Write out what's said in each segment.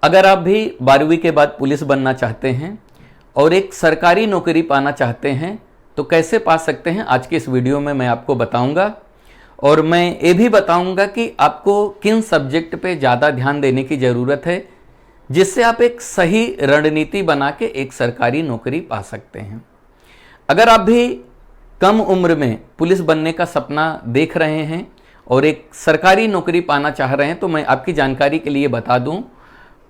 अगर आप भी 12वीं के बाद पुलिस बनना चाहते हैं और एक सरकारी नौकरी पाना चाहते हैं तो कैसे पा सकते हैं, आज के इस वीडियो में मैं आपको बताऊंगा। और मैं ये भी बताऊंगा कि आपको किन सब्जेक्ट पे ज़्यादा ध्यान देने की ज़रूरत है जिससे आप एक सही रणनीति बना के एक सरकारी नौकरी पा सकते हैं। अगर आप भी कम उम्र में पुलिस बनने का सपना देख रहे हैं और एक सरकारी नौकरी पाना चाह रहे हैं तो मैं आपकी जानकारी के लिए बता दूं,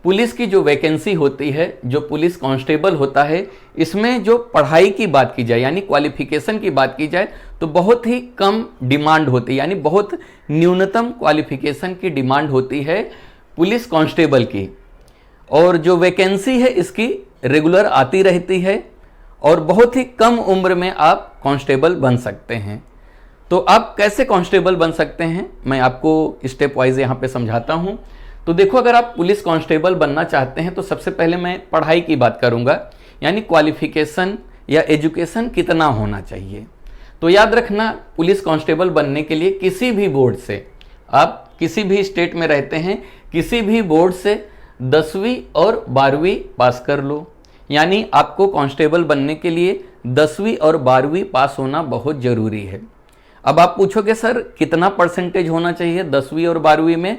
पुलिस की जो वैकेंसी होती है, जो पुलिस कांस्टेबल होता है, इसमें जो पढ़ाई की बात की जाए यानी क्वालिफिकेशन की बात की जाए तो बहुत ही कम डिमांड होती है, यानी बहुत न्यूनतम क्वालिफिकेशन की डिमांड होती है पुलिस कांस्टेबल की। और जो वैकेंसी है इसकी रेगुलर आती रहती है और बहुत ही कम उम्र में आप कांस्टेबल बन सकते हैं। तो आप कैसे कांस्टेबल बन सकते हैं मैं आपको स्टेप वाइज यहाँ पे समझाता हूँ। तो देखो, अगर आप पुलिस कांस्टेबल बनना चाहते हैं तो सबसे पहले मैं पढ़ाई की बात करूंगा, यानी क्वालिफिकेशन या एजुकेशन कितना होना चाहिए। तो याद रखना, पुलिस कांस्टेबल बनने के लिए किसी भी बोर्ड से, आप किसी भी स्टेट में रहते हैं, किसी भी बोर्ड से 10वीं और 12वीं पास कर लो। यानी आपको कांस्टेबल बनने के लिए 10वीं और 12वीं पास होना बहुत ज़रूरी है। अब आप पूछोगे सर कितना परसेंटेज होना चाहिए 10वीं और 12वीं में,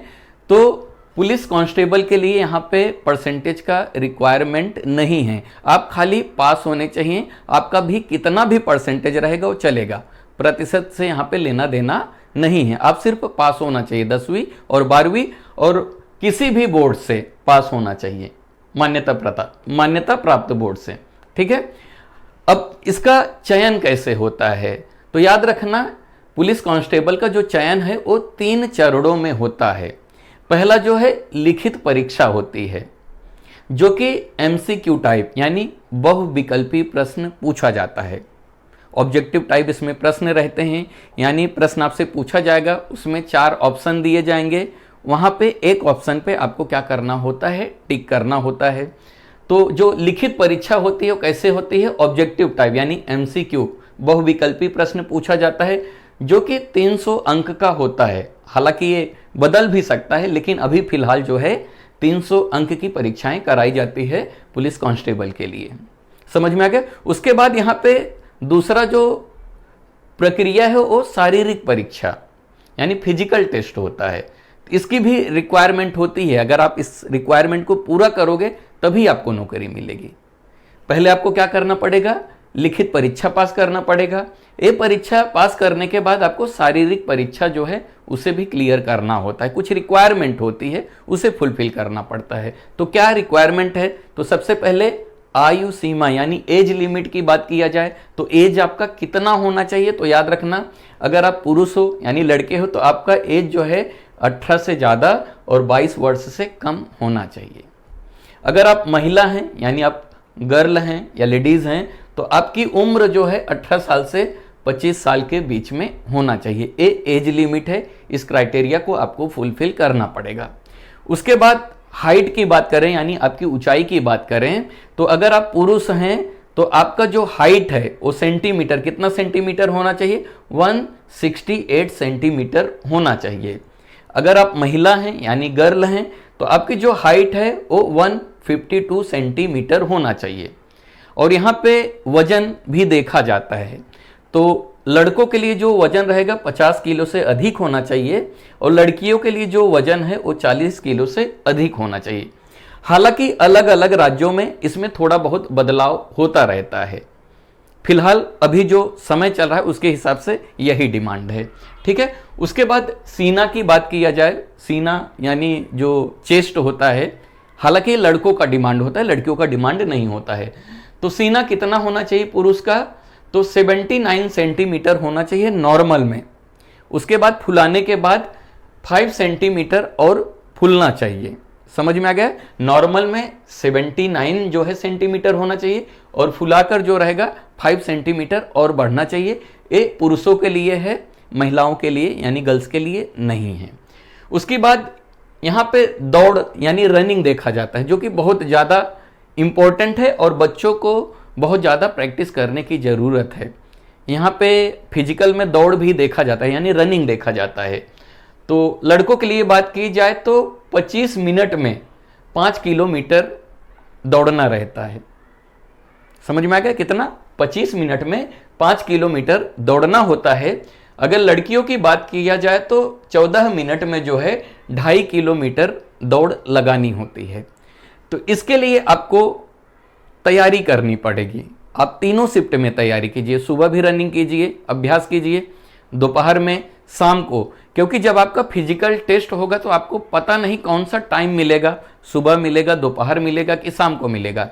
तो पुलिस कांस्टेबल के लिए यहाँ पे परसेंटेज का रिक्वायरमेंट नहीं है, आप खाली पास होने चाहिए। आपका भी कितना भी परसेंटेज रहेगा वो चलेगा, प्रतिशत से यहाँ पे लेना देना नहीं है, आप सिर्फ पास होना चाहिए 10वीं और 12वीं और किसी भी बोर्ड से पास होना चाहिए, मान्यता प्राप्त बोर्ड से। ठीक है। अब इसका चयन कैसे होता है, तो याद रखना, पुलिस कांस्टेबल का जो चयन है वो 3 चरणों में होता है। पहला जो है लिखित परीक्षा होती है जो कि MCQ टाइप यानी बहुविकल्पी प्रश्न पूछा जाता है। ऑब्जेक्टिव टाइप इसमें प्रश्न रहते हैं, यानी प्रश्न आपसे पूछा जाएगा, उसमें 4 ऑप्शन दिए जाएंगे, वहां पे एक ऑप्शन पे आपको क्या करना होता है, टिक करना होता है। तो जो लिखित परीक्षा होती है वो कैसे होती है, ऑब्जेक्टिव टाइप यानी MCQ बहुविकल्पी प्रश्न पूछा जाता है जो कि 300 अंक का होता है। हालांकि ये बदल भी सकता है, लेकिन अभी फिलहाल जो है 300 अंक की परीक्षाएं कराई जाती है पुलिस कांस्टेबल के लिए। समझ में आ गया। उसके बाद यहाँ पे दूसरा जो प्रक्रिया है वो शारीरिक परीक्षा यानी फिजिकल टेस्ट होता है। इसकी भी रिक्वायरमेंट होती है, अगर आप इस रिक्वायरमेंट को पूरा करोगे तभी आपको नौकरी मिलेगी। पहले आपको क्या करना पड़ेगा, लिखित परीक्षा पास करना पड़ेगा। ये परीक्षा पास करने के बाद आपको शारीरिक परीक्षा जो है उसे भी क्लियर करना होता है, कुछ रिक्वायरमेंट होती है उसे फुलफिल करना पड़ता है। तो क्या रिक्वायरमेंट है, तो सबसे पहले आयु सीमा यानी एज लिमिट की बात किया जाए तो एज आपका कितना होना चाहिए। तो याद रखना, अगर आप पुरुष हो यानी लड़के हो तो आपका एज जो है 18 से ज़्यादा और 22 वर्ष से कम होना चाहिए। अगर आप महिला हैं यानी आप गर्ल हैं या लेडीज़ हैं तो आपकी उम्र जो है 18 साल से 25 साल के बीच में होना चाहिए। ये एज लिमिट है, इस क्राइटेरिया को आपको फुलफिल करना पड़ेगा। उसके बाद हाइट की बात करें यानी आपकी ऊंचाई की बात करें तो अगर आप पुरुष हैं तो आपका जो हाइट है वो सेंटीमीटर, कितना सेंटीमीटर होना चाहिए, 168 सेंटीमीटर होना चाहिए। अगर आप महिला हैं यानी गर्ल हैं तो आपकी जो हाइट है वो 152 सेंटीमीटर होना चाहिए। और यहाँ पे वजन भी देखा जाता है, तो लड़कों के लिए जो वजन रहेगा 50 किलो से अधिक होना चाहिए और लड़कियों के लिए जो वजन है वो 40 किलो से अधिक होना चाहिए। हालांकि अलग अलग राज्यों में इसमें थोड़ा बहुत बदलाव होता रहता है, फिलहाल अभी जो समय चल रहा है उसके हिसाब से यही डिमांड है। ठीक है। उसके बाद सीना की बात किया जाए, सीना यानी जो चेस्ट होता है, हालांकि लड़कों का डिमांड होता है, लड़कियों का डिमांड नहीं होता है। तो सीना कितना होना चाहिए पुरुष का, तो 79 सेंटीमीटर होना चाहिए नॉर्मल में। उसके बाद फुलाने के बाद 5 सेंटीमीटर और फूलना चाहिए। समझ में आ गया। नॉर्मल में 79 जो है सेंटीमीटर होना चाहिए और फुलाकर जो रहेगा 5 सेंटीमीटर और बढ़ना चाहिए। ये पुरुषों के लिए है, महिलाओं के लिए यानी गर्ल्स के लिए नहीं है। उसके बाद यहाँ पे दौड़ यानी रनिंग देखा जाता है जो कि बहुत ज़्यादा इम्पोर्टेंट है और बच्चों को बहुत ज़्यादा प्रैक्टिस करने की ज़रूरत है। यहाँ पे फिजिकल में दौड़ भी देखा जाता है यानी रनिंग देखा जाता है। तो लड़कों के लिए बात की जाए तो 25 मिनट में 5 किलोमीटर दौड़ना रहता है। समझ में आ गया कितना? 25 मिनट में 5 किलोमीटर दौड़ना होता है। अगर लड़कियों की बात किया जाए तो 14 मिनट में जो है 2.5 किलोमीटर दौड़ लगानी होती है। तो इसके लिए आपको तैयारी करनी पड़ेगी। आप तीनों शिफ्ट में तैयारी कीजिए, सुबह भी रनिंग कीजिए, अभ्यास कीजिए, दोपहर में, शाम को, क्योंकि जब आपका फिजिकल टेस्ट होगा तो आपको पता नहीं कौन सा टाइम मिलेगा, सुबह मिलेगा, दोपहर मिलेगा कि शाम को मिलेगा।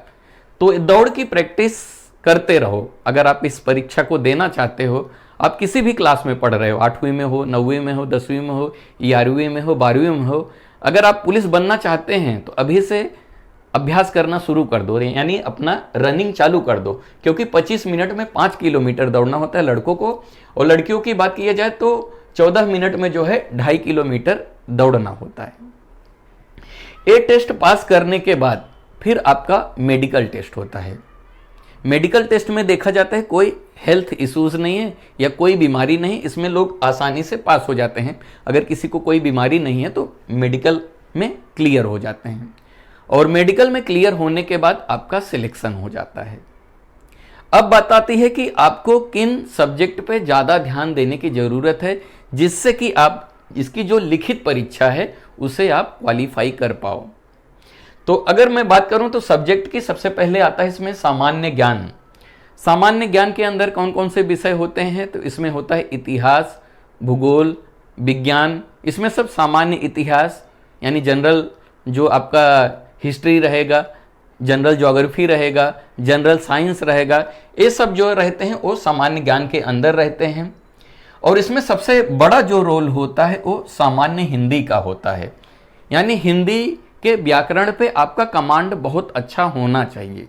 तो दौड़ की प्रैक्टिस करते रहो। अगर आप इस परीक्षा को देना चाहते हो, आप किसी भी क्लास में पढ़ रहे हो, 8वीं में हो, 9वीं में हो, 10वीं में हो, 11वीं में हो, 12वीं में हो, अगर आप पुलिस बनना चाहते हैं तो अभी से अभ्यास करना शुरू कर दो, यानी अपना रनिंग चालू कर दो, क्योंकि 25 मिनट में 5 किलोमीटर दौड़ना होता है लड़कों को, और लड़कियों की बात की जाए तो 14 मिनट में जो है 2.5 किलोमीटर दौड़ना होता है। ये टेस्ट पास करने के बाद फिर आपका मेडिकल टेस्ट होता है। मेडिकल टेस्ट में देखा जाता है कोई हेल्थ इश्यूज नहीं है या कोई बीमारी नहीं, इसमें लोग आसानी से पास हो जाते हैं। अगर किसी को कोई बीमारी नहीं है तो मेडिकल में क्लियर हो जाते हैं, और मेडिकल में क्लियर होने के बाद आपका सिलेक्शन हो जाता है। अब बात आती है कि आपको किन सब्जेक्ट पे ज़्यादा ध्यान देने की ज़रूरत है, जिससे कि आप इसकी जो लिखित परीक्षा है उसे आप क्वालिफाई कर पाओ। तो अगर मैं बात करूं तो सब्जेक्ट की सबसे पहले आता है इसमें सामान्य ज्ञान। सामान्य ज्ञान के अंदर कौन कौन से विषय होते हैं? तो इसमें होता है इतिहास, भूगोल, विज्ञान। इसमें सब सामान्य इतिहास यानी जनरल जो आपका हिस्ट्री रहेगा, जनरल ज्योग्राफी रहेगा, जनरल साइंस रहेगा, ये सब जो रहते हैं वो सामान्य ज्ञान के अंदर रहते हैं। और इसमें सबसे बड़ा जो रोल होता है वो सामान्य हिंदी का होता है, यानी हिंदी के व्याकरण पे आपका कमांड बहुत अच्छा होना चाहिए,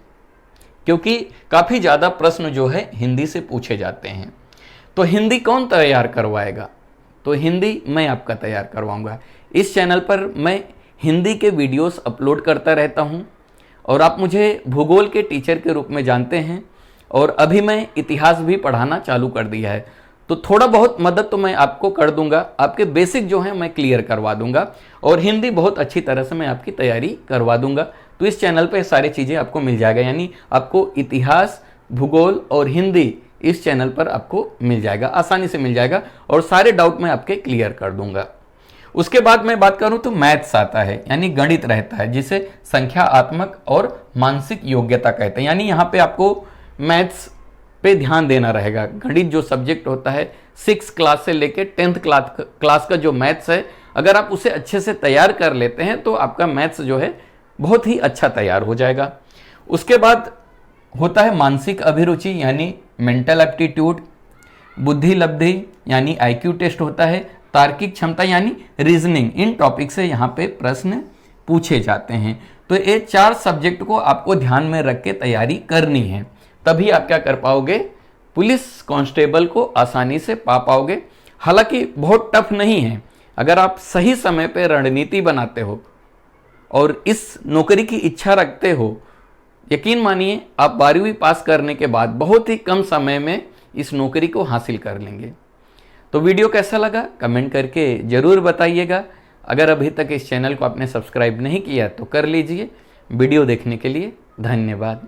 क्योंकि काफ़ी ज़्यादा प्रश्न जो है हिंदी से पूछे जाते हैं। तो हिंदी कौन तैयार करवाएगा? तो हिंदी मैं आपका तैयार करवाऊंगा। इस चैनल पर मैं हिंदी के वीडियोस अपलोड करता रहता हूं, और आप मुझे भूगोल के टीचर के रूप में जानते हैं, और अभी मैं इतिहास भी पढ़ाना चालू कर दिया है। तो थोड़ा बहुत मदद तो मैं आपको कर दूंगा, आपके बेसिक जो है मैं क्लियर करवा दूंगा, और हिंदी बहुत अच्छी तरह से मैं आपकी तैयारी करवा दूंगा। तो इस चैनल पे सारी चीज़ें आपको मिल जाएगा, यानी आपको इतिहास, भूगोल और हिंदी इस चैनल पर आपको मिल जाएगा, आसानी से मिल जाएगा, और सारे डाउट मैं आपके क्लियर कर दूंगा। उसके बाद मैं बात करूं तो मैथ्स आता है, यानी गणित रहता है, जिसे संख्यात्मक और मानसिक योग्यता कहते हैं। यानी यहाँ पे आपको मैथ्स पे ध्यान देना रहेगा। गणित जो सब्जेक्ट होता है 6th क्लास से लेके 10th क्लास का जो मैथ्स है, अगर आप उसे अच्छे से तैयार कर लेते हैं तो आपका मैथ्स जो है बहुत ही अच्छा तैयार हो जाएगा। उसके बाद होता है मानसिक अभिरुचि यानी मेंटल एप्टीट्यूड, बुद्धि लब्धि यानी IQ टेस्ट होता है, तार्किक क्षमता यानी रीजनिंग। इन टॉपिक से यहाँ पे प्रश्न पूछे जाते हैं। तो ये 4 सब्जेक्ट को आपको ध्यान में रख के तैयारी करनी है, तभी आप क्या कर पाओगे, पुलिस कांस्टेबल को आसानी से पा पाओगे। हालांकि बहुत टफ नहीं है, अगर आप सही समय पे रणनीति बनाते हो और इस नौकरी की इच्छा रखते हो, यकीन मानिए आप 12वीं पास करने के बाद बहुत ही कम समय में इस नौकरी को हासिल कर लेंगे। तो वीडियो कैसा लगा कमेंट करके ज़रूर बताइएगा। अगर अभी तक इस चैनल को आपने सब्सक्राइब नहीं किया तो कर लीजिए। वीडियो देखने के लिए धन्यवाद।